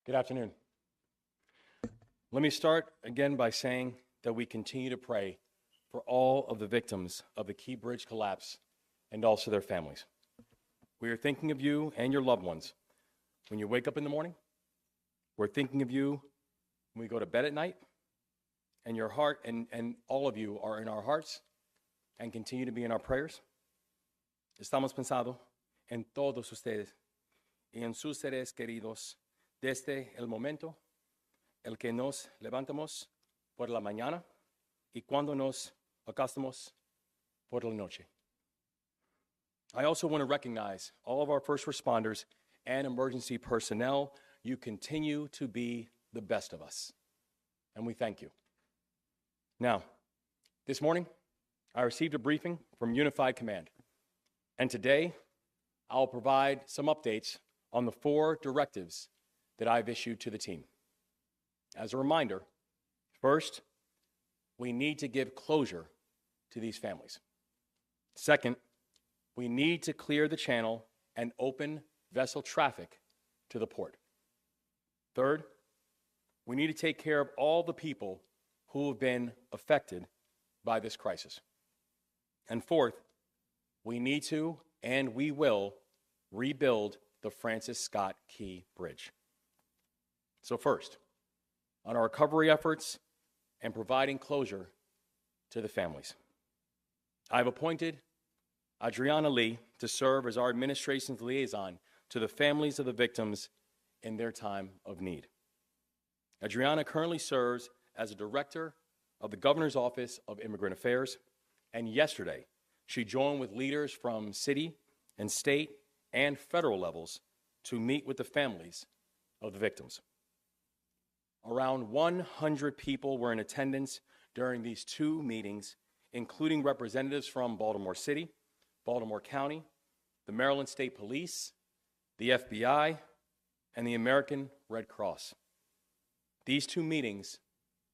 Good afternoon. Let me start again by saying that we continue to pray for all of the victims of the Key Bridge collapse and also their families. We are thinking of you and your loved ones when you wake up in the morning. We're thinking of you when we go to bed at night, and your heart and all of you are in our hearts and continue to be in our prayers. Estamos pensando en todos ustedes y en sus seres queridos desde el momento el que nos levantamos por la mañana y cuando nos acostamos por la noche. I also want to recognize all of our first responders and emergency personnel. You continue to be the best of us, and we thank you. Now, this morning, I received a briefing from Unified Command, and today I'll provide some updates on the 4 directives that I've issued to the team. As a reminder, first, we need to give closure to these families. Second, we need to clear the channel and open vessel traffic to the port. Third, we need to take care of all the people who have been affected by this crisis. And fourth, we need to and we will rebuild the Francis Scott Key Bridge. So first, on our recovery efforts and providing closure to the families. I've appointed Adriana Lee to serve as our administration's liaison to the families of the victims in their time of need. Adriana currently serves as a director of the Governor's Office of Immigrant Affairs, and yesterday she joined with leaders from city and state and federal levels to meet with the families of the victims. Around 100 people were in attendance during these 2 meetings, including representatives from Baltimore City, Baltimore County, the Maryland State Police, the FBI, and the American Red Cross. These 2 meetings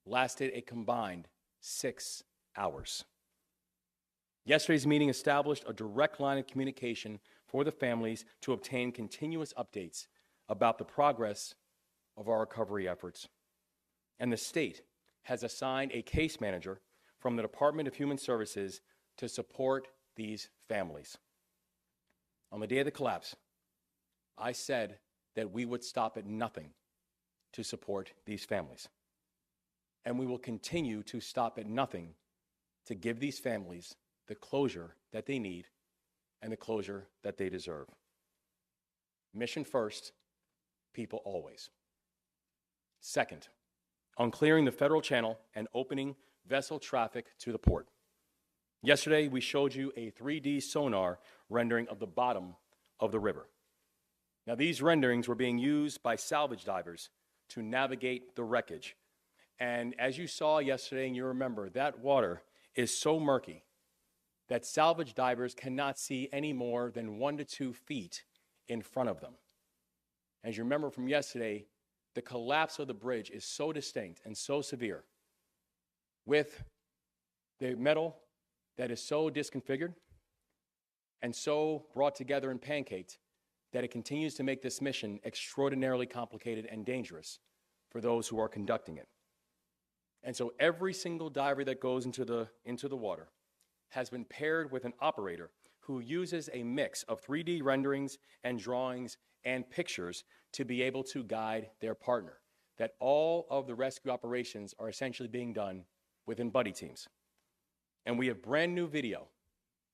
lasted a combined 6 hours. Yesterday's meeting established a direct line of communication for the families to obtain continuous updates about the progress of our recovery efforts. And the state has assigned a case manager from the Department of Human Services to support these families. On the day of the collapse, I said that we would stop at nothing to support these families. And we will continue to stop at nothing to give these families the closure that they need and the closure that they deserve. Mission first, people always. Second, on clearing the federal channel and opening vessel traffic to the port. Yesterday, we showed you a 3D sonar rendering of the bottom of the river. Now, these renderings were being used by salvage divers to navigate the wreckage. And as you saw yesterday, and you remember, that water is so murky that salvage divers cannot see any more than 1 to 2 feet in front of them. As you remember from yesterday, the collapse of the bridge is so distinct and so severe, with the metal that is so disconfigured and so brought together and pancaked, that it continues to make this mission extraordinarily complicated and dangerous for those who are conducting it. And so every single diver that goes into the water has been paired with an operator who uses a mix of 3D renderings and drawings and pictures to be able to guide their partner. That all of the rescue operations are essentially being done within buddy teams. And we have brand new video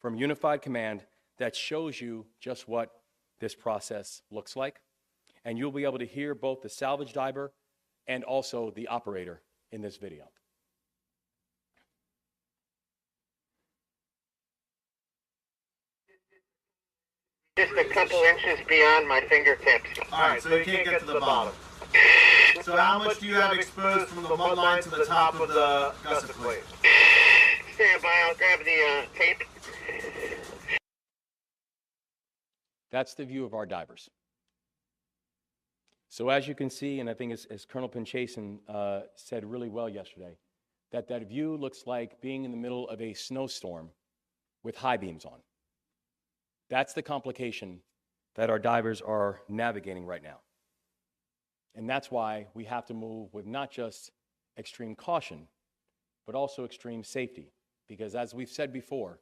from Unified Command that shows you just what this process looks like. And you'll be able to hear both the salvage diver and also the operator in this video. Just a couple inches beyond my fingertips. Alright, so you can't get to the bottom. So how much do you have exposed from the mud line to the top of the gusset plate? Stand by, I'll grab the tape. That's the view of our divers. So as you can see, and I think as Colonel Pinchason said really well yesterday, that view looks like being in the middle of a snowstorm with high beams on. That's the complication that our divers are navigating right now. And that's why we have to move with not just extreme caution, but also extreme safety. Because as we've said before,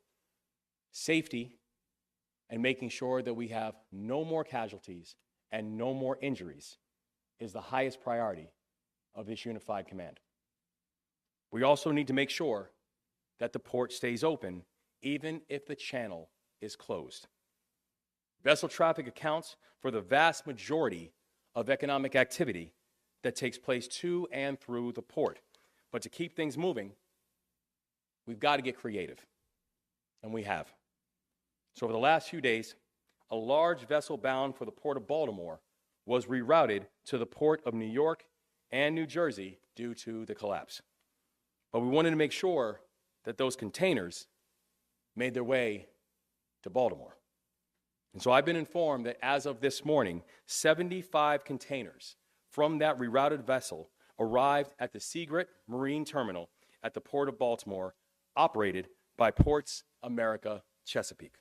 safety and making sure that we have no more casualties and no more injuries is the highest priority of this unified command. We also need to make sure that the port stays open, even if the channel is closed. Vessel traffic accounts for the vast majority of economic activity that takes place to and through the port. But to keep things moving, we've got to get creative, and we have. So over the last few days, a large vessel bound for the port of Baltimore was rerouted to the port of New York and New Jersey due to the collapse. But we wanted to make sure that those containers made their way to Baltimore. And so I've been informed that as of this morning, 75 containers from that rerouted vessel arrived at the Seagrit Marine Terminal at the Port of Baltimore, operated by Ports America Chesapeake.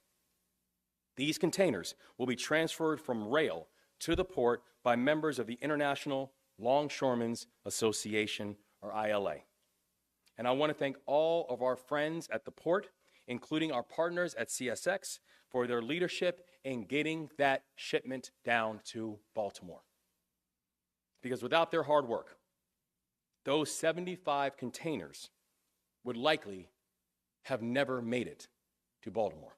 These containers will be transferred from rail to the port by members of the International Longshoremen's Association, or ILA. And I want to thank all of our friends at the port, including our partners at CSX, for their leadership in getting that shipment down to Baltimore. Because without their hard work, those 75 containers would likely have never made it to Baltimore.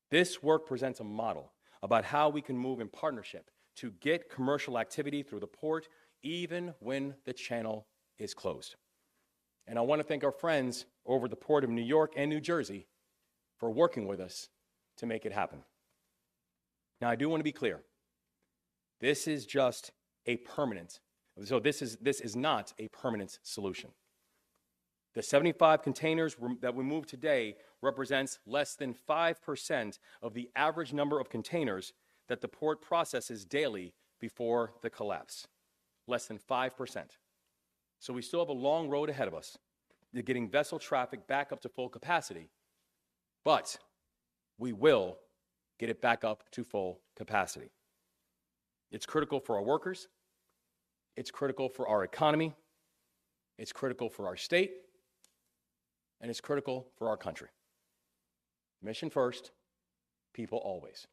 This work presents a model about how we can move in partnership to get commercial activity through the port, even when the channel is closed. And I want to thank our friends over the Port of New York and New Jersey for working with us to make it happen. Now, I do want to be clear. This is just a permanent, so this is not a permanent solution. The 75 containers that we moved today represents less than 5% of the average number of containers that the port processes daily before the collapse. Less than 5%. So we still have a long road ahead of us to getting vessel traffic back up to full capacity, but we will get it back up to full capacity. It's critical for our workers, it's critical for our economy, it's critical for our state, and it's critical for our country. Mission first, people always.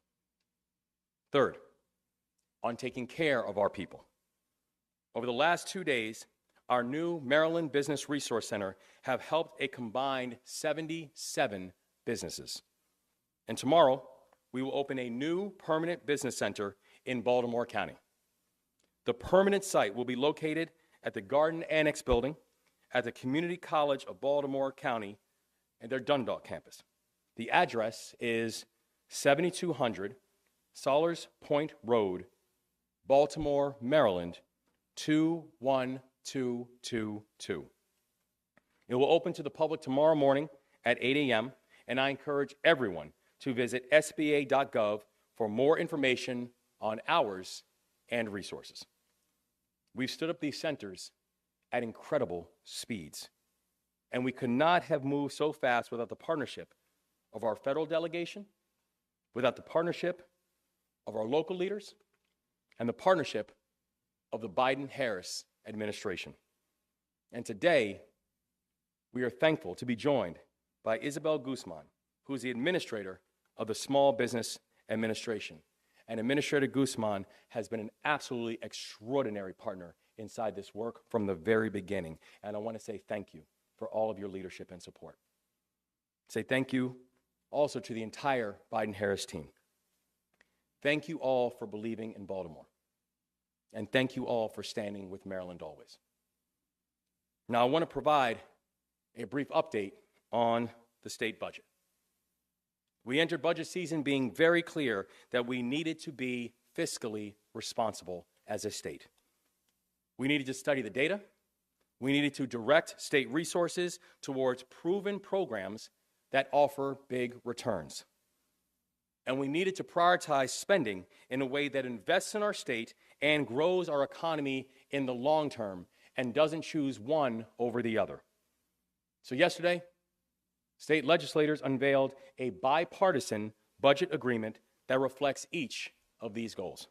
Third, on taking care of our people. Over the last 2 days, our new Maryland Business Resource Center have helped a combined 77 businesses. And tomorrow, we will open a new permanent business center in Baltimore County. The permanent site will be located at the Garden Annex building at the Community College of Baltimore County and their Dundalk campus. The address is 7200 Solars Point Road, Baltimore, Maryland, 21222. It will open to the public tomorrow morning at 8 a.m., and I encourage everyone to visit sba.gov for more information on hours and resources. We've stood up these centers at incredible speeds, and we could not have moved so fast without the partnership of our federal delegation, without the partnership of our local leaders, and the partnership of the Biden-Harris administration. And today, we are thankful to be joined by Isabel Guzman, who is the administrator of the Small Business Administration. And Administrator Guzman has been an absolutely extraordinary partner inside this work from the very beginning. And I want to say thank you for all of your leadership and support. Say thank you also to the entire Biden-Harris team. Thank you all for believing in Baltimore. And thank you all for standing with Maryland always. Now, I want to provide a brief update on the state budget. We entered budget season being very clear that we needed to be fiscally responsible as a state. We needed to study the data. We needed to direct state resources towards proven programs that offer big returns. And we needed to prioritize spending in a way that invests in our state and grows our economy in the long term and doesn't choose one over the other. So yesterday, state legislators unveiled a bipartisan budget agreement that reflects each of these goals.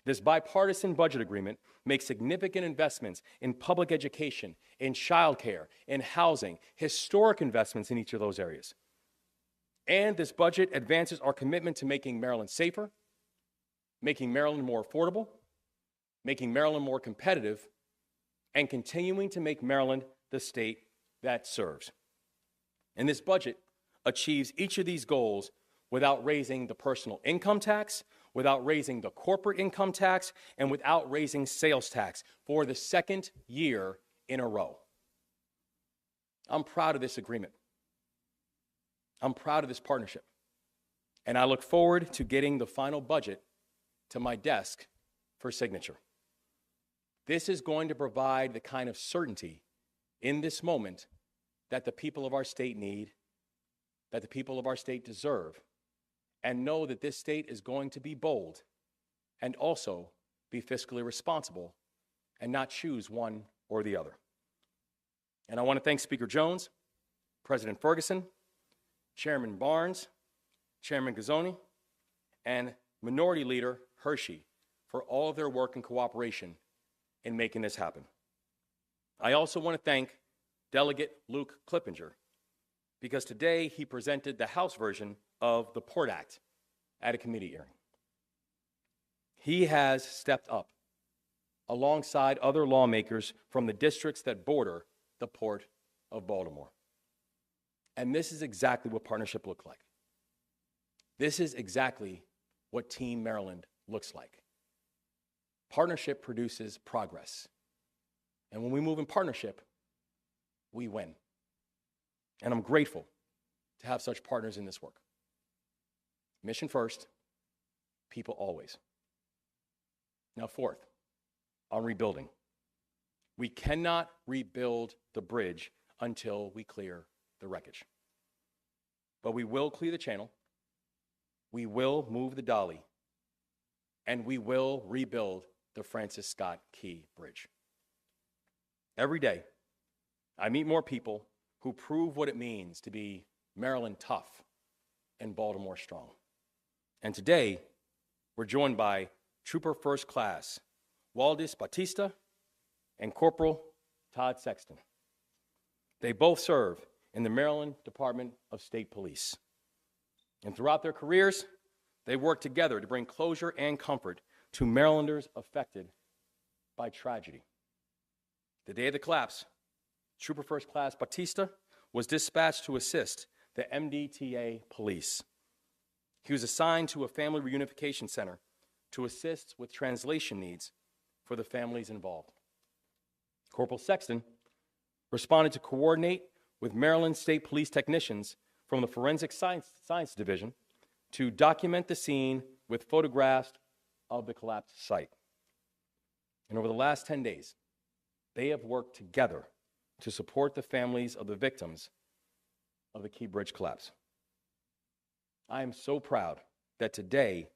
This bipartisan budget agreement makes significant investments in public education, in childcare, in housing, historic investments in each of those areas. And this budget advances our commitment to making Maryland safer, making Maryland more affordable, making Maryland more competitive, and continuing to make Maryland the state that serves. And this budget achieves each of these goals without raising the personal income tax, without raising the corporate income tax, and without raising sales tax for the second year in a row. I'm proud of this agreement. I'm proud of this partnership. And I look forward to getting the final budget to my desk for signature. This is going to provide the kind of certainty in this moment that the people of our state need, that the people of our state deserve, and know that this state is going to be bold and also be fiscally responsible and not choose one or the other. And I want to thank Speaker Jones, President Ferguson, Chairman Barnes, Chairman Gazzoni, and Minority Leader Hershey for all of their work and cooperation in making this happen. I also want to thank Delegate Luke Clippinger, because today he presented the House version of the Port Act at a committee hearing. He has stepped up alongside other lawmakers from the districts that border the Port of Baltimore. And this is exactly what partnership looks like. This is exactly what Team Maryland looks like. Partnership produces progress. And when we move in partnership, we win. And I'm grateful to have such partners in this work. Mission first, people always. Now, fourth, on rebuilding. We cannot rebuild the bridge until we clear the wreckage. But we will clear the channel, we will move the dolly, and we will rebuild the Francis Scott Key Bridge. Every day, I meet more people who prove what it means to be Maryland tough and Baltimore strong. And today, we're joined by Trooper First Class Waldis Batista and Corporal Todd Sexton. They both serve in the Maryland Department of State Police. And throughout their careers, they work together to bring closure and comfort to Marylanders affected by tragedy. The day of the collapse, Trooper First Class Batista was dispatched to assist the MDTA police. He was assigned to a family reunification center to assist with translation needs for the families involved. Corporal Sexton responded to coordinate with Maryland State Police technicians from the Forensic Science Division to document the scene with photographs of the collapsed site. And over the last 10 days, they have worked together to support the families of the victims of the Key Bridge collapse. I am so proud that today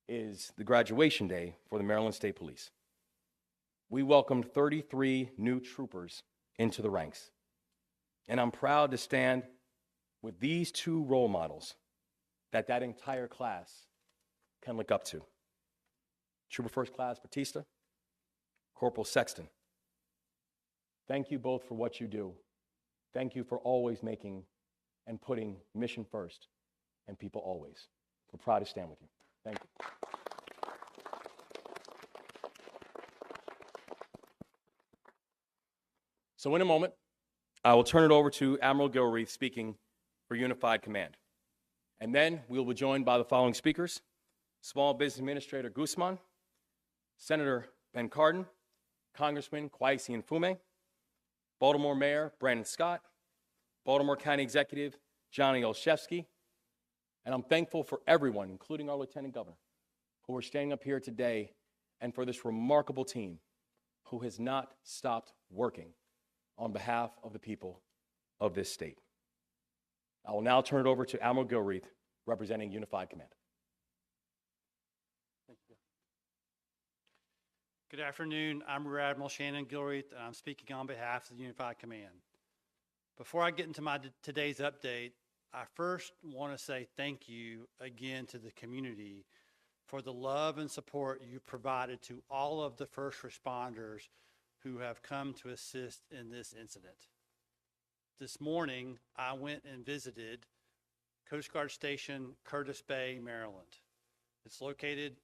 is the graduation day for the Maryland State Police. We welcomed 33 new troopers into the ranks. And I'm proud to stand with these two role models that entire class can look up to. Trooper First Class Batista, Corporal Sexton. Thank you both for what you do. Thank you for always making and putting mission first and people always. We're proud to stand with you. Thank you. So in a moment, I will turn it over to Admiral Gilreath speaking for Unified Command. And then we will be joined by the following speakers: Small Business Administrator Guzman, Senator Ben Cardin, Congressman Kwesi Mfume, Baltimore Mayor Brandon Scott, Baltimore County Executive Johnny Olszewski, and I'm thankful for everyone, including our Lieutenant Governor, who are standing up here today, and for this remarkable team who has not stopped working on behalf of the people of this state. I will now turn it over to Admiral Gilreath, representing Unified Command. Thank you. Good afternoon. I'm Rear Admiral Shannon Gilreath, and I'm speaking on behalf of the Unified Command. Before I get into today's update, I first want to say thank you again to the community for the love and support you provided to all of the first responders who have come to assist in this incident. This morning, I went and visited Coast Guard Station, Curtis Bay, Maryland. It's located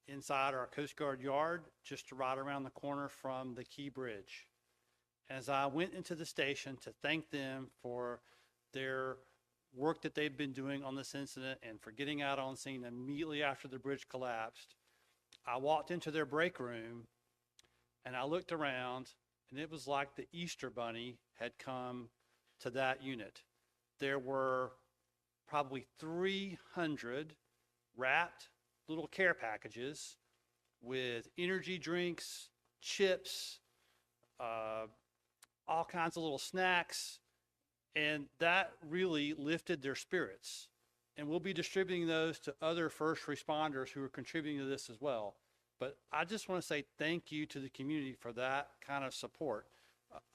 inside our Coast Guard yard, just right around the corner from the Key Bridge. As I went into the station to thank them for their work that they've been doing on this incident and for getting out on scene immediately after the bridge collapsed, I walked into their break room and I looked around, and it was like the Easter Bunny had come to that unit. There were probably 300 wrapped little care packages with energy drinks, chips, all kinds of little snacks, and that really lifted their spirits. And we'll be distributing those to other first responders who are contributing to this as well. But I just want to say thank you to the community for that kind of support.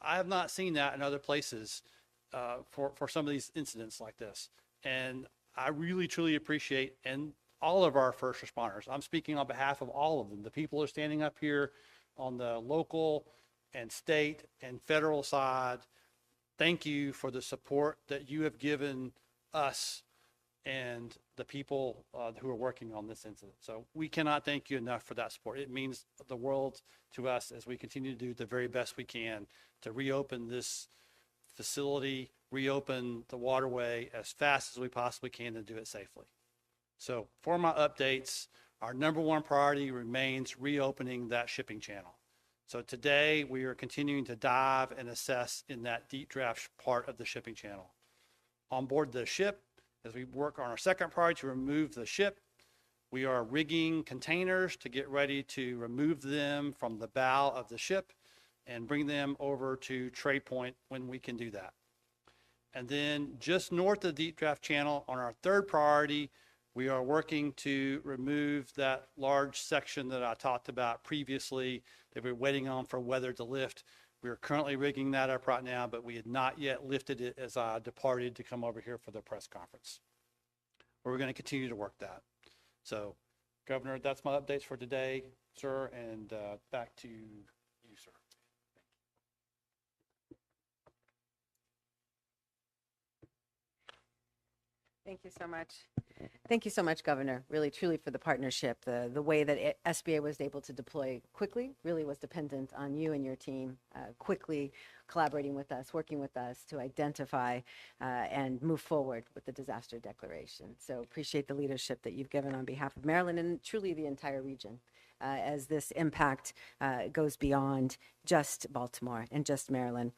I have not seen that in other places for some of these incidents like this. And I really, truly appreciate, and all of our first responders, I'm speaking on behalf of all of them. The people who are standing up here on the local and state and federal side, thank you for the support that you have given us and the people who are working on this incident. So we cannot thank you enough for that support. It means the world to us as we continue to do the very best we can to reopen this facility, reopen the waterway as fast as we possibly can and do it safely. So for my updates, our number one priority remains reopening that shipping channel. So today we are continuing to dive and assess in that deep draft part of the shipping channel. On board the ship, as we work on our second priority to remove the ship, we are rigging containers to get ready to remove them from the bow of the ship and bring them over to Trade Point when we can do that. And then just north of the deep draft channel on our third priority, we are working to remove that large section that I talked about previously that we're waiting on for weather to lift. We are currently rigging that up right now, but we had not yet lifted it as I departed to come over here for the press conference. We're going to continue to work that. So, Governor, that's my updates for today, sir, and back to you, sir. Thank you so much. Thank you so much, Governor, really, truly for the partnership. The way that SBA was able to deploy quickly really was dependent on you and your team quickly collaborating with us, working with us to identify and move forward with the disaster declaration. So appreciate the leadership that you've given on behalf of Maryland and truly the entire region as this impact goes beyond just Baltimore and just Maryland.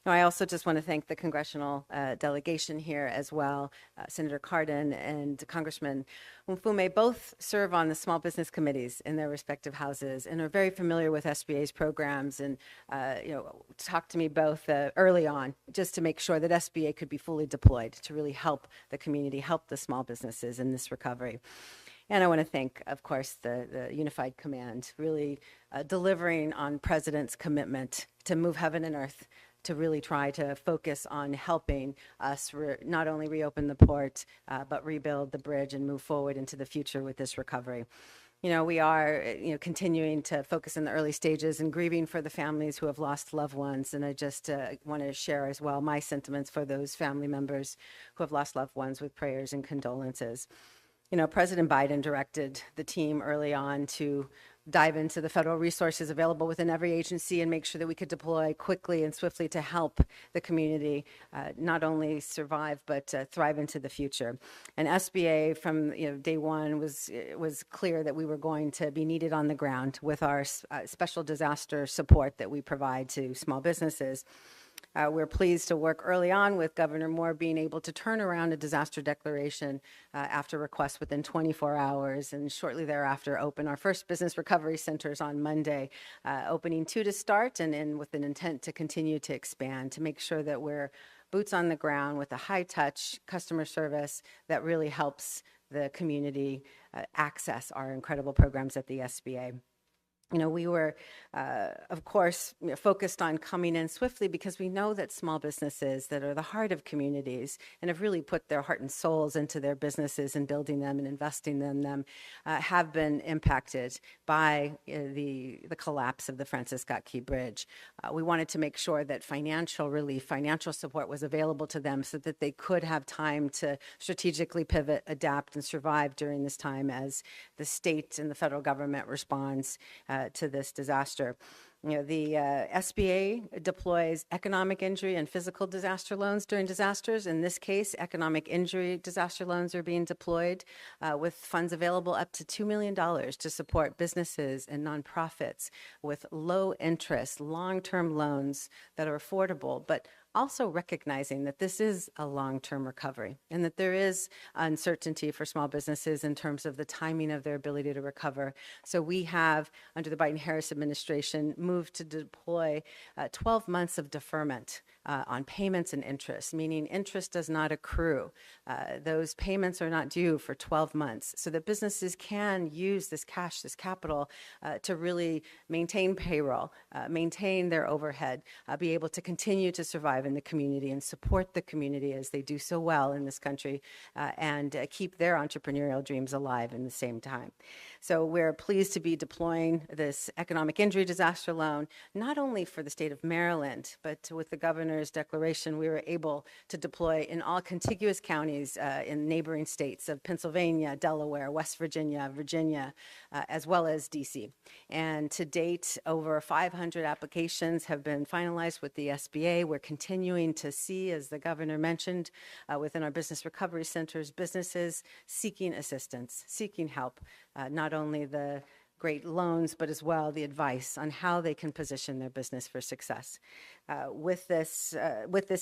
I also just want to thank the congressional delegation here as well. Senator Cardin and Congressman Mfume both serve on the small business committees in their respective houses and are very familiar with SBA's programs and, talked to me both early on just to make sure that SBA could be fully deployed to really help the community, help the small businesses in this recovery. And I want to thank, of course, the Unified Command, really delivering on President's commitment to move heaven and earth to really try to focus on helping us not only reopen the port, but rebuild the bridge and move forward into the future with this recovery. We are, continuing to focus in the early stages and grieving for the families who have lost loved ones. And I just want to share as well my sentiments for those family members who have lost loved ones with prayers and condolences. President Biden directed the team early on to dive into the federal resources available within every agency and make sure that we could deploy quickly and swiftly to help the community not only survive but thrive into the future. And SBA from day one was clear that we were going to be needed on the ground with our special disaster support that we provide to small businesses. We're pleased to work early on with Governor Moore being able to turn around a disaster declaration after request within 24 hours and shortly thereafter open our first business recovery centers on Monday, opening 2 to start and with an intent to continue to expand to make sure that we're boots on the ground with a high-touch customer service that really helps the community access our incredible programs at the SBA. We were, of course, focused on coming in swiftly because we know that small businesses that are the heart of communities and have really put their heart and souls into their businesses and building them and investing in them have been impacted by the collapse of the Francis Scott Key Bridge. We wanted to make sure that financial relief, financial support was available to them so that they could have time to strategically pivot, adapt, and survive during this time as the state and the federal government responds to this disaster. The SBA deploys economic injury and physical disaster loans during disasters. In this case, economic injury disaster loans are being deployed with funds available up to $2 million to support businesses and nonprofits with low interest, long-term loans that are affordable, but also recognizing that this is a long-term recovery and that there is uncertainty for small businesses in terms of the timing of their ability to recover. So we have, under the Biden-Harris administration, moved to deploy 12 months of deferment on payments and interest, meaning interest does not accrue. Those payments are not due for 12 months so that businesses can use this cash, this capital, to really maintain payroll, maintain their overhead, be able to continue to survive in the community and support the community as they do so well in this country and keep their entrepreneurial dreams alive in the same time. So we're pleased to be deploying this economic injury disaster loan, not only for the state of Maryland, but with the governor's declaration, we were able to deploy in all contiguous counties in neighboring states of Pennsylvania, Delaware, West Virginia, Virginia, as well as DC. And to date, over 500 applications have been finalized with the SBA. We're continuing to see, as the governor mentioned, within our business recovery centers, businesses seeking assistance, seeking help, not only the great loans, but as well the advice on how they can position their business for success. With this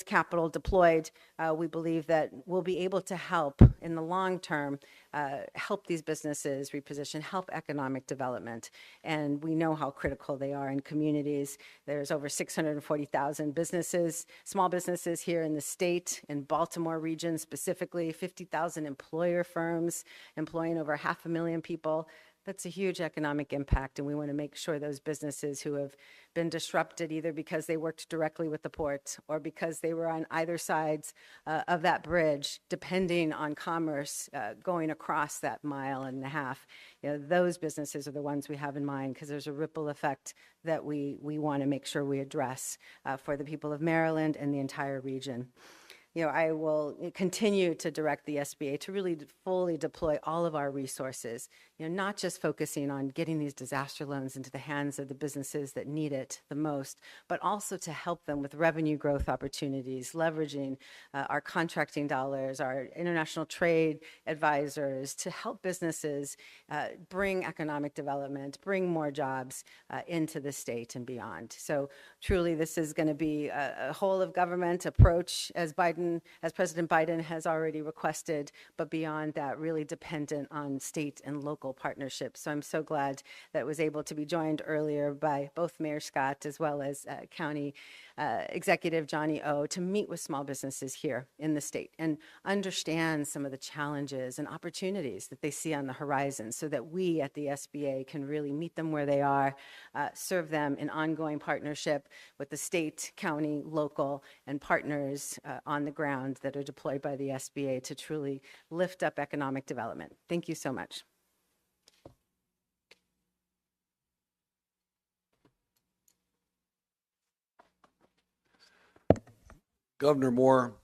capital deployed, we believe that we'll be able to help in the long term, help these businesses reposition, help economic development. And we know how critical they are in communities. There's over 640,000 businesses, small businesses here in the state, in Baltimore region specifically, 50,000 employer firms employing over 500,000 people. That's a huge economic impact, and we want to make sure those businesses who have been disrupted either because they worked directly with the port or because they were on either sides of that bridge, depending on commerce going across that mile and a half, those businesses are the ones we have in mind because there's a ripple effect that we want to make sure we address for the people of Maryland and the entire region. I will continue to direct the SBA to really fully deploy all of our resources, not just focusing on getting these disaster loans into the hands of the businesses that need it the most, but also to help them with revenue growth opportunities, leveraging our contracting dollars, our international trade advisors to help businesses bring economic development, bring more jobs into the state and beyond. So truly, this is going to be a whole of government approach as President Biden has already requested, but beyond that, really dependent on state and local partnerships. So I'm so glad that it was able to be joined earlier by both Mayor Scott as well as County Executive Johnny O to meet with small businesses here in the state and understand some of the challenges and opportunities that they see on the horizon so that we at the SBA can really meet them where they are, serve them in ongoing partnership with the state, county, local, and partners on the ground that are deployed by the SBA to truly lift up economic development. Thank you so much. Governor Moore,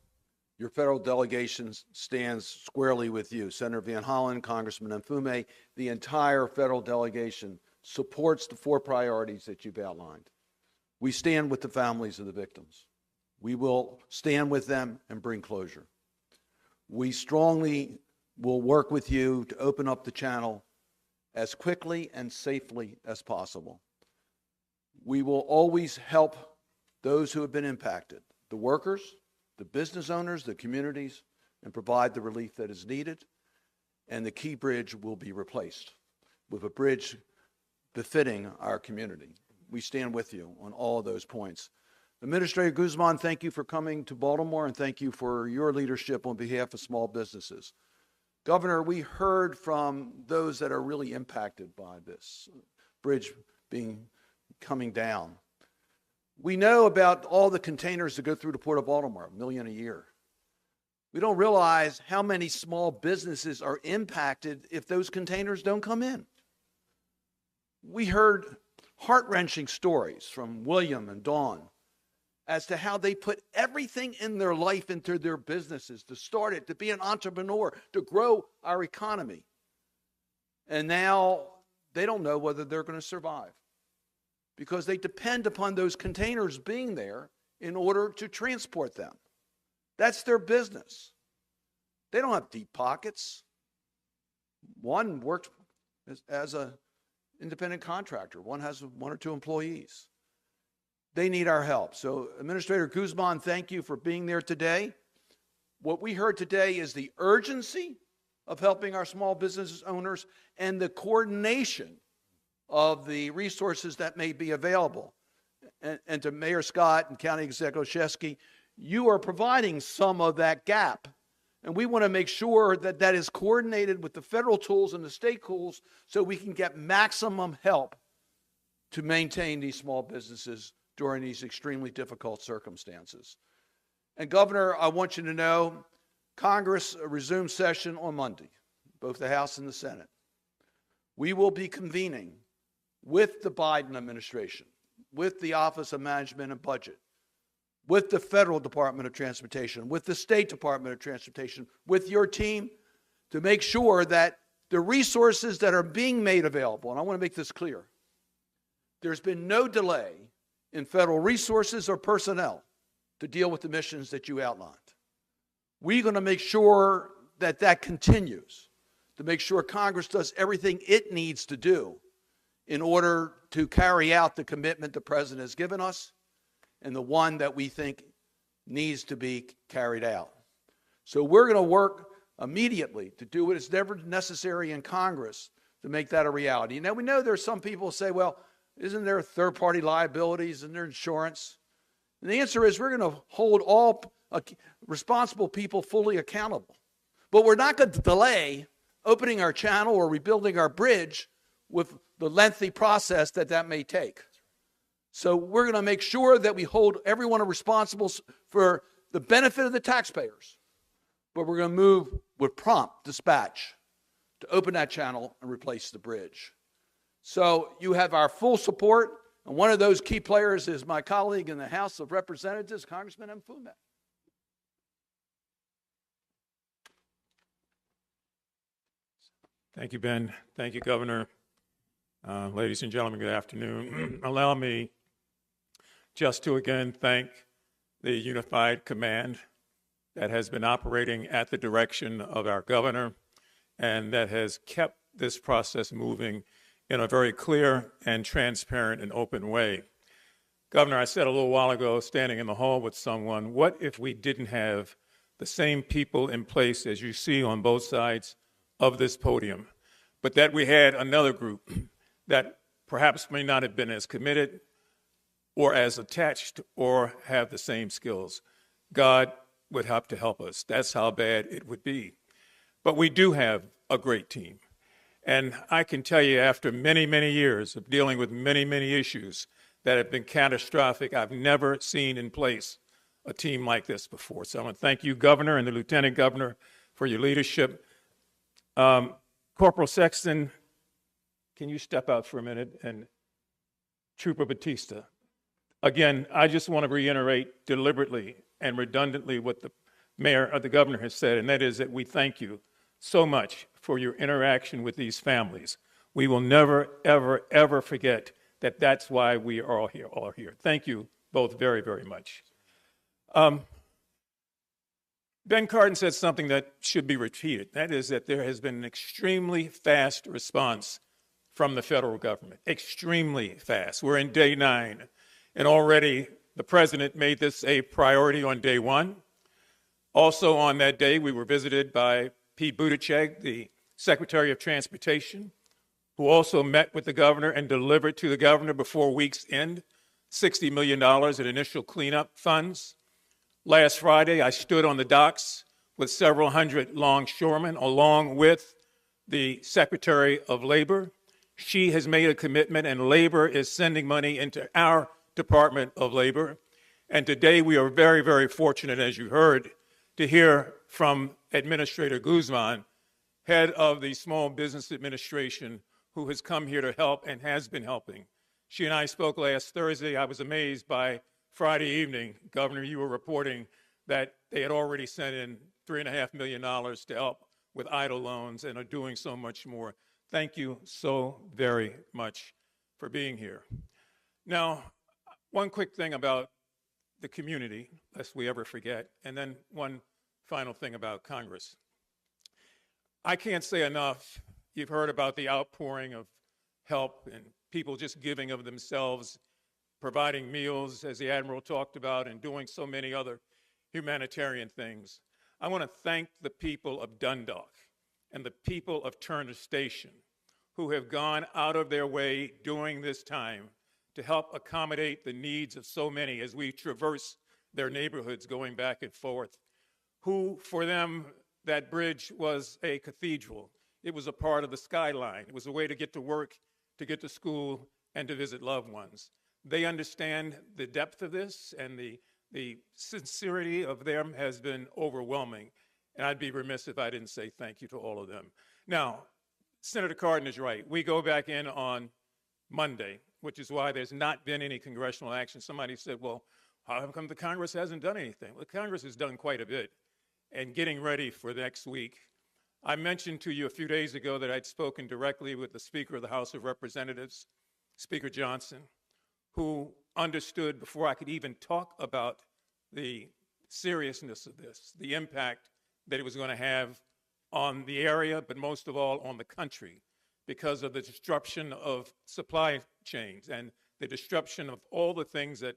your federal delegation stands squarely with you. Senator Van Hollen, Congressman Mfume, the entire federal delegation supports the 4 priorities that you've outlined. We stand with the families of the victims. We will stand with them and bring closure. We strongly will work with you to open up the channel as quickly and safely as possible. We will always help those who have been impacted, the workers, the business owners, the communities, and provide the relief that is needed. And the Key Bridge will be replaced with a bridge befitting our community. We stand with you on all of those points. Administrator Guzman, thank you for coming to Baltimore, and thank you for your leadership on behalf of small businesses. Governor, we heard from those that are really impacted by this bridge coming down. We know about all the containers that go through the Port of Baltimore, 1 million a year. We don't realize how many small businesses are impacted if those containers don't come in. We heard heart-wrenching stories from William and Dawn as to how they put everything in their life into their businesses, to start it, to be an entrepreneur, to grow our economy. And now they don't know whether they're going to survive because they depend upon those containers being there in order to transport them. That's their business. They don't have deep pockets. One worked as an independent contractor. One has 1 or 2 employees. They need our help. So, Administrator Guzman, thank you for being there today. What we heard today is the urgency of helping our small business owners and the coordination of the resources that may be available. And to Mayor Scott and County Executive Shesky, you are providing some of that gap. And we want to make sure that that is coordinated with the federal tools and the state tools so we can get maximum help to maintain these small businesses during these extremely difficult circumstances. And Governor, I want you to know, Congress resumes session on Monday, both the House and the Senate. We will be convening with the Biden administration, with the Office of Management and Budget, with the Federal Department of Transportation, with the State Department of Transportation, with your team, to make sure that the resources that are being made available, and I want to make this clear, there's been no delay in federal resources or personnel to deal with the missions that you outlined. We're going to make sure that that continues, to make sure Congress does everything it needs to do in order to carry out the commitment the President has given us and the one that we think needs to be carried out. So we're going to work immediately to do what is never necessary in Congress to make that a reality. Now, we know there's some people who say, well, isn't there third-party liabilities and their insurance? And the answer is we're going to hold all responsible people fully accountable. But we're not going to delay opening our channel or rebuilding our bridge with the lengthy process that may take. So we're going to make sure that we hold everyone responsible for the benefit of the taxpayers. But we're going to move with prompt dispatch to open that channel and replace the bridge. So you have our full support, and one of those key players is my colleague in the House of Representatives, Congressman Mfume. Thank you, Ben. Thank you, Governor. Ladies and gentlemen, good afternoon. Allow me just to again thank the Unified Command that has been operating at the direction of our governor and that has kept this process moving in a very clear and transparent and open way. Governor, I said a little while ago, standing in the hall with someone, what if we didn't have the same people in place as you see on both sides of this podium, but that we had another group that perhaps may not have been as committed or as attached or have the same skills? God would have to help us. That's how bad it would be. But we do have a great team. And I can tell you, after many, many years of dealing with many, many issues that have been catastrophic, I've never seen in place a team like this before. So I want to thank you, Governor, and the Lieutenant Governor for your leadership. Corporal Sexton, can you step out for a minute? And Trooper Batista. Again, I just want to reiterate deliberately and redundantly what the mayor or the governor has said, and that is that we thank you so much for your interaction with these families. We will never, ever, ever forget that that's why we are all here. Thank you both very, very much. Ben Cardin said something that should be repeated. That is that there has been an extremely fast response from the federal government, extremely fast. We're in day 9, and already the president made this a priority on day 1. Also on that day, we were visited by Pete Buttigieg, the Secretary of Transportation, who also met with the governor and delivered to the governor before week's end $60 million in initial cleanup funds. Last Friday, I stood on the docks with several hundred longshoremen, along with the Secretary of Labor, She has made a commitment, and labor is sending money into our Department of Labor. And today we are very, very fortunate, as you heard, to hear from Administrator Guzman, head of the Small Business Administration, who has come here to help and has been helping. She and I spoke last Thursday. I was amazed by Friday evening. Governor, you were reporting that they had already sent in $3.5 million to help with EIDL loans and are doing so much more. Thank you so very much for being here. Now, one quick thing about the community, lest we ever forget, and then one final thing about Congress. I can't say enough. You've heard about the outpouring of help and people just giving of themselves, providing meals, as the Admiral talked about, and doing so many other humanitarian things. I want to thank the people of Dundalk and the people of Turner Station who have gone out of their way during this time to help accommodate the needs of so many as we traverse their neighborhoods going back and forth, who for them that bridge was a cathedral. It was a part of the skyline. It was a way to get to work, to get to school, and to visit loved ones. They understand the depth of this, and the sincerity of them has been overwhelming. And I'd be remiss if I didn't say thank you to all of them. Now, Senator Cardin is right. We go back in on Monday, which is why there's not been any congressional action. Somebody said, well, how come the Congress hasn't done anything? Well, the Congress has done quite a bit. And getting ready for next week, I mentioned to you a few days ago that I'd spoken directly with the Speaker of the House of Representatives, Speaker Johnson, who understood before I could even talk about the seriousness of this, the impact that it was going to have on the area, but most of all on the country, because of the disruption of supply chains and the disruption of all the things that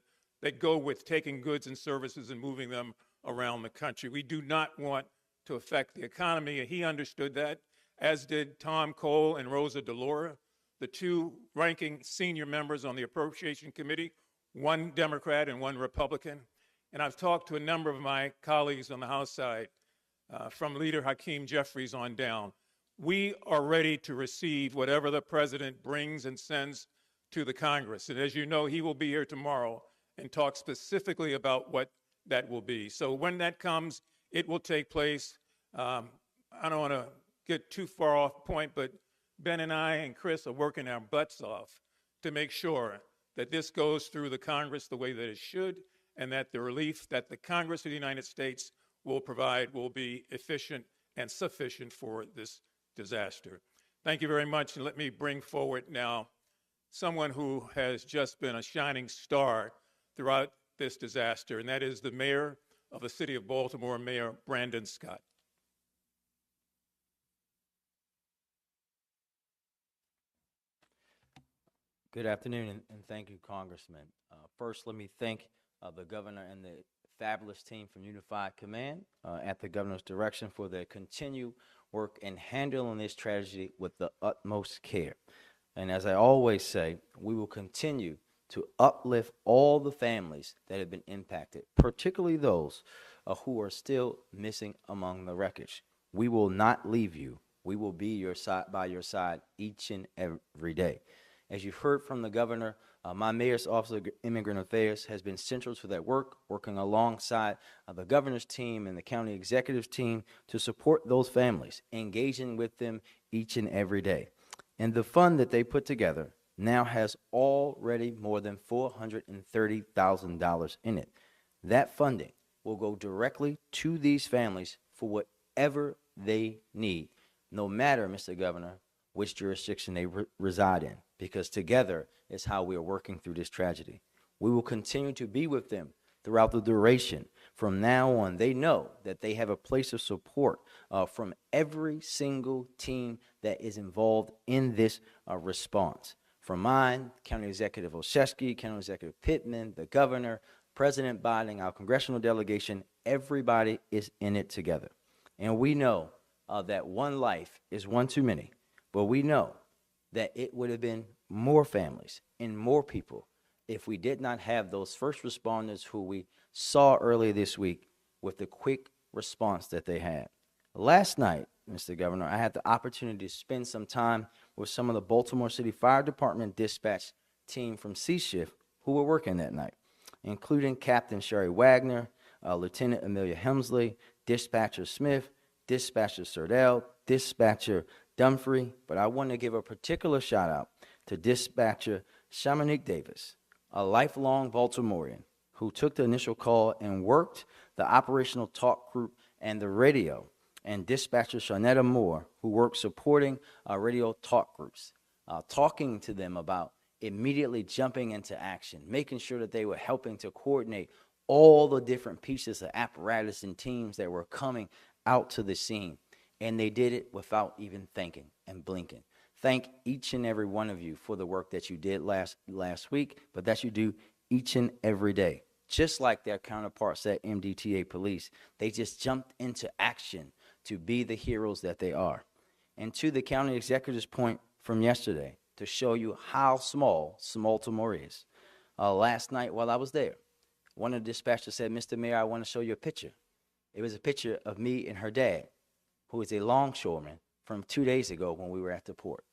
go with taking goods and services and moving them around the country. We do not want to affect the economy, and he understood that, as did Tom Cole and Rosa DeLauro, the two ranking senior members on the Appropriation Committee, one Democrat and one Republican. And I've talked to a number of my colleagues on the House side, from Leader Hakeem Jeffries on down. We are ready to receive whatever the president brings and sends to the Congress. And as you know, he will be here tomorrow and talk specifically about what that will be. So when that comes, it will take place. I don't want to get too far off point, but Ben and I and Chris are working our butts off to make sure that this goes through the Congress the way that it should, and that the relief that the Congress of the United States will provide will be efficient and sufficient for this disaster. Thank you very much, and let me bring forward now someone who has just been a shining star throughout this disaster, and that is the mayor of the city of Baltimore, Mayor Brandon Scott. Good afternoon, and thank you, Congressman. First, let me thank the governor and the fabulous team from Unified Command at the governor's direction for their continued work in handling this tragedy with the utmost care. And as I always say, we will continue to uplift all the families that have been impacted, particularly those who are still missing among the wreckage. We will not leave you. We will be by your side each and every day. As you've heard from the governor, my mayor's Office of Immigrant Affairs has been central to that work, working alongside the governor's team and the county executive's team to support those families, engaging with them each and every day. And the fund that they put together now has already more than $430,000 in it. That funding will go directly to these families for whatever they need, no matter, Mr. Governor, which jurisdiction they reside in, because together is how we are working through this tragedy. We will continue to be with them throughout the duration. From now on, they know that they have a place of support from every single team that is involved in this response. From mine, County Executive Olszewski, County Executive Pittman, the governor, President Biden, our congressional delegation, everybody is in it together. And we know that one life is one too many, but we know that it would have been more families and more people if we did not have those first responders who we saw earlier this week with the quick response that they had. Last night, Mr. Governor, I had the opportunity to spend some time with some of the Baltimore City Fire Department dispatch team from C-Shift who were working that night, including Captain Sherry Wagner, Lieutenant Amelia Hemsley, Dispatcher Smith, Dispatcher Serdell, Dispatcher Dumfrey, but I want to give a particular shout out to Dispatcher Shamanique Davis, a lifelong Baltimorean who took the initial call and worked the operational talk group and the radio, and Dispatcher Shawnetta Moore, who worked supporting radio talk groups, talking to them about immediately jumping into action, making sure that they were helping to coordinate all the different pieces of apparatus and teams that were coming out to the scene. And they did it without even thinking and blinking. Thank each and every one of you for the work that you did last week, but that you do each and every day. Just like their counterparts at MDTA Police, they just jumped into action to be the heroes that they are. And to the county executive's point from yesterday, to show you how small Baltimore is. Last night while I was there, one of the dispatchers said, "Mr. Mayor, I want to show you a picture." It was a picture of me and her dad, who is a longshoreman from 2 days ago when we were at the port.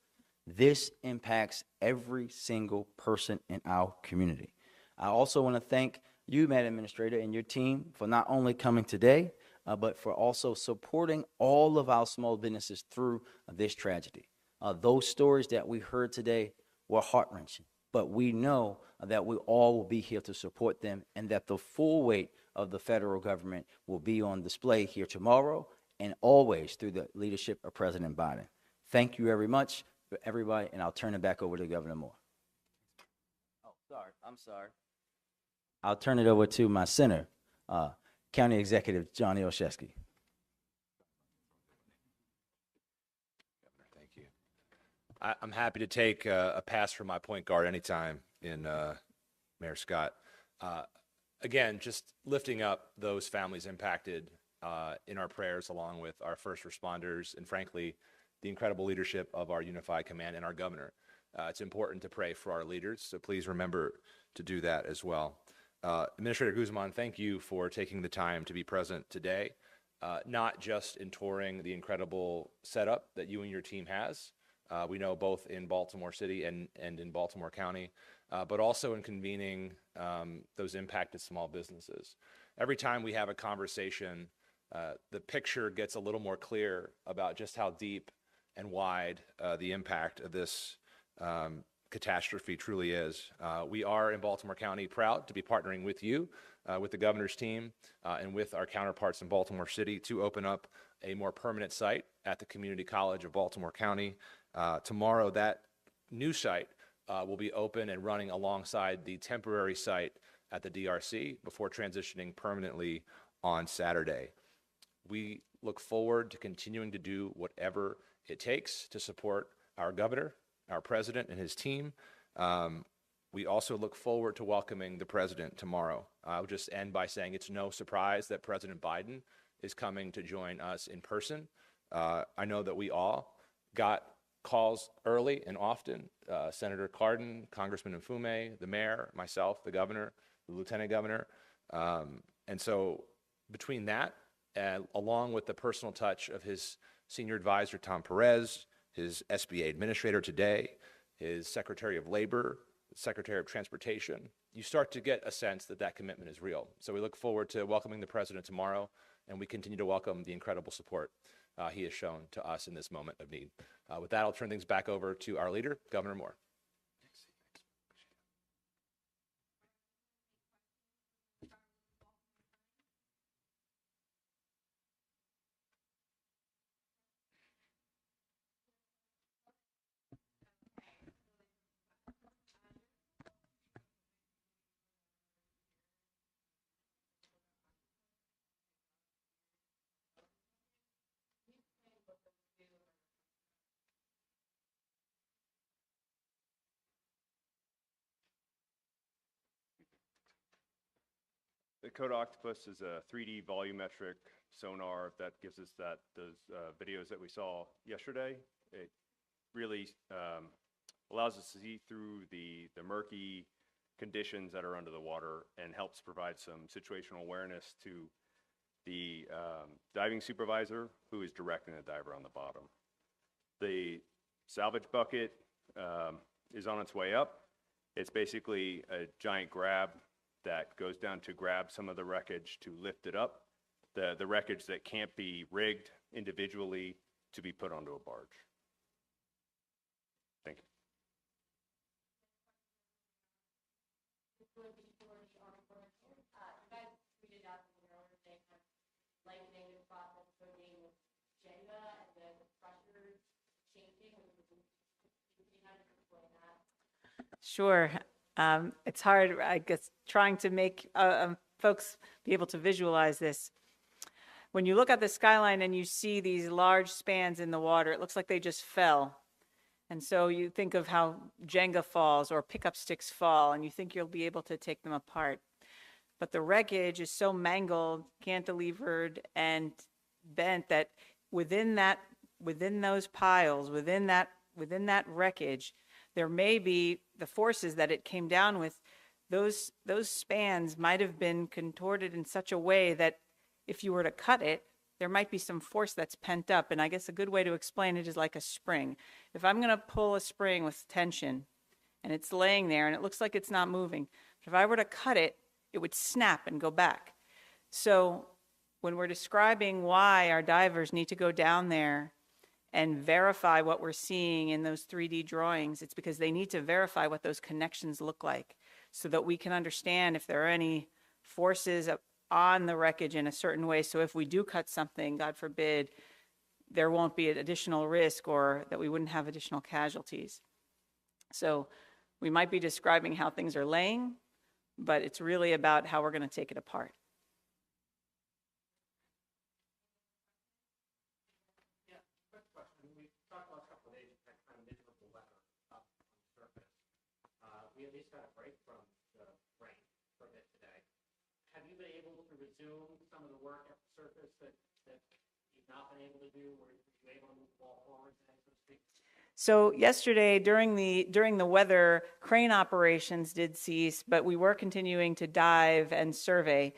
This impacts every single person in our community. I also want to thank you, Madam Administrator, and your team for not only coming today, but for also supporting all of our small businesses through this tragedy. Those stories that we heard today were heart-wrenching, but we know that we all will be here to support them and that the full weight of the federal government will be on display here tomorrow and always through the leadership of President Biden. Thank you very much for everybody, and I'll turn it back over to Governor Moore. Oh, sorry, I'm sorry. I'll turn it over to my center, County Executive Johnny Olszewski. Thank you. I'm happy to take a pass from my point guard anytime in Mayor Scott. Again, just lifting up those families impacted in our prayers, along with our first responders and, frankly, the incredible leadership of our unified command and our governor. It's important to pray for our leaders, so please remember to do that as well. Administrator Guzman, thank you for taking the time to be present today, not just in touring the incredible setup that you and your team has. We know both in Baltimore City and in Baltimore County, but also in convening those impacted small businesses. Every time we have a conversation, the picture gets a little more clear about just how deep and wide the impact of this catastrophe truly is. We are in Baltimore County proud to be partnering with you, with the governor's team, and with our counterparts in Baltimore City to open up a more permanent site at the Community College of Baltimore County. Tomorrow, that new site will be open and running alongside the temporary site at the DRC before transitioning permanently on Saturday. We look forward to continuing to do whatever it takes to support our governor, our president, and his team. We also look forward to welcoming the president tomorrow. I'll just end by saying it's no surprise that President Biden is coming to join us in person. I know that we all got calls early and often. Senator Cardin, Congressman Mfume, the mayor, myself, the governor, the lieutenant governor. And so between that, along with the personal touch of his senior advisor, Tom Perez, his SBA administrator today, his Secretary of Labor, Secretary of Transportation, you start to get a sense that that commitment is real. So we look forward to welcoming the president tomorrow, and we continue to welcome the incredible support he has shown to us in this moment of need. With that, I'll turn things back over to our leader, Governor Moore. The Code Octopus is a 3D volumetric sonar that gives us those videos that we saw yesterday. It really allows us to see through the murky conditions that are under the water and helps provide some situational awareness to the diving supervisor who is directing the diver on the bottom. The salvage bucket is on its way up. It's basically a giant grab that goes down to grab some of the wreckage to lift it up, the wreckage that can't be rigged individually to be put onto a barge. Thank you. Sure. It's hard, I guess, trying to make folks be able to visualize this. When you look at the skyline and you see these large spans in the water, it looks like they just fell. And so you think of how Jenga falls or pickup sticks fall, and you think you'll be able to take them apart. But the wreckage is so mangled, cantilevered, and bent that within those piles, within that wreckage, there may be the forces that it came down with. Those spans might have been contorted in such a way that if you were to cut it, there might be some force that's pent up. And I guess a good way to explain it is like a spring. If I'm going to pull a spring with tension and it's laying there and it looks like it's not moving, but if I were to cut it, it would snap and go back. So when we're describing why our divers need to go down there and verify what we're seeing in those 3D drawings, it's because they need to verify what those connections look like so that we can understand if there are any forces on the wreckage in a certain way. So if we do cut something, God forbid, there won't be an additional risk or that we wouldn't have additional casualties. So we might be describing how things are laying, but it's really about how we're going to take it apart. We at least got a break from the rain for a bit today. Have you been able to resume some of the work at the surface that you've not been able to do? Were you able to move the ball forward today, so to speak? So yesterday, during the weather, crane operations did cease, but we were continuing to dive and survey.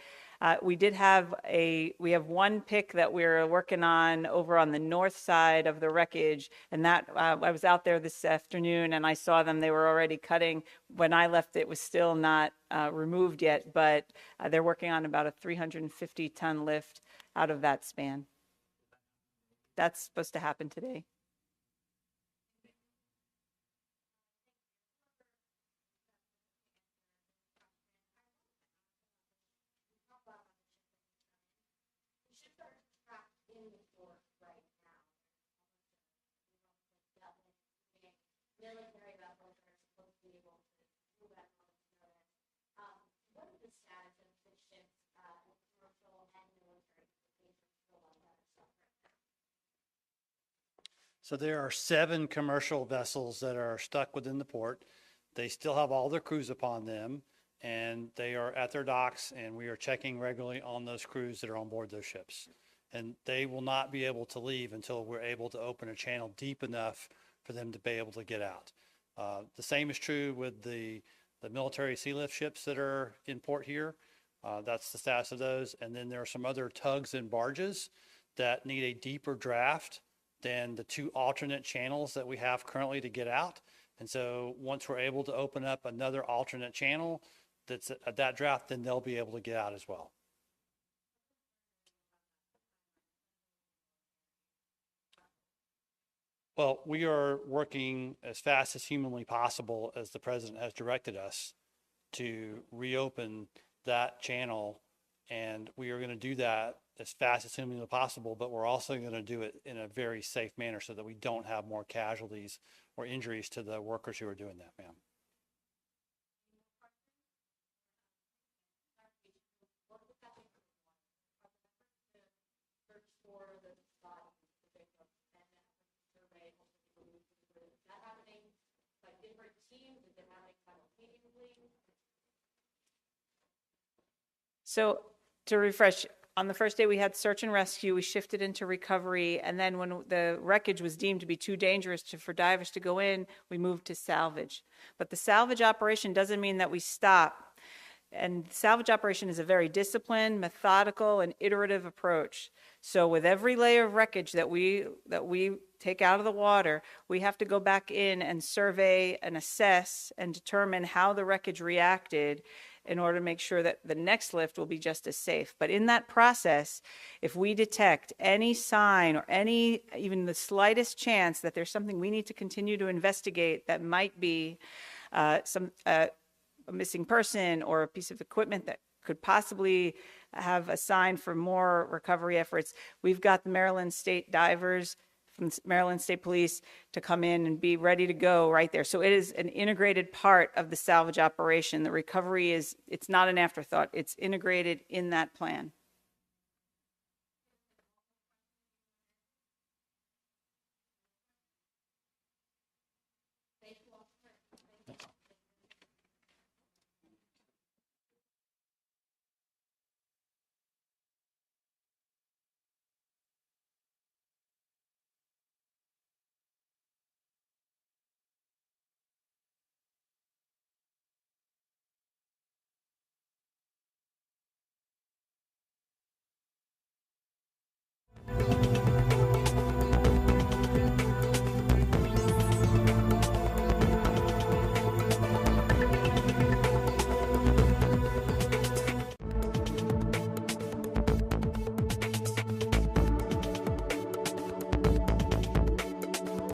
We have one pick that we're working on over on the north side of the wreckage, and that I was out there this afternoon and I saw them. They were already cutting. When I left, it was still not removed yet, but they're working on about a 350-ton lift out of that span. That's supposed to happen today. Military vessels are supposed to be able to move at moment's notice. What is the status of the ships in commercial and military applications still on that stuff right now? So there are 7 commercial vessels that are stuck within the port. They still have all their crews upon them, and they are at their docks, and we are checking regularly on those crews that are on board those ships. And they will not be able to leave until we're able to open a channel deep enough for them to be able to get out. The same is true with the military sea lift ships that are in port here. That's the status of those. And then there are some other tugs and barges that need a deeper draft than the 2 alternate channels that we have currently to get out. And so once we're able to open up another alternate channel that's at that draft, then they'll be able to get out as well. Well, we are working as fast as humanly possible, as the president has directed us, to reopen that channel. And we are going to do that as fast as humanly possible, but we're also going to do it in a very safe manner so that we don't have more casualties or injuries to the workers who are doing that, ma'am. So to refresh, on the first day we had search and rescue, we shifted into recovery, and then when the wreckage was deemed to be too dangerous for divers to go in, we moved to salvage. But the salvage operation doesn't mean that we stop. And salvage operation is a very disciplined, methodical, and iterative approach. So with every layer of wreckage that we take out of the water, we have to go back in and survey and assess and determine how the wreckage reacted in order to make sure that the next lift will be just as safe. But in that process, if we detect any sign or even the slightest chance that there's something we need to continue to investigate that might be a missing person or a piece of equipment that could possibly have a sign for more recovery efforts, we've got the Maryland State divers from Maryland State Police to come in and be ready to go right there. So it is an integrated part of the salvage operation. The recovery it's not an afterthought. It's integrated in that plan.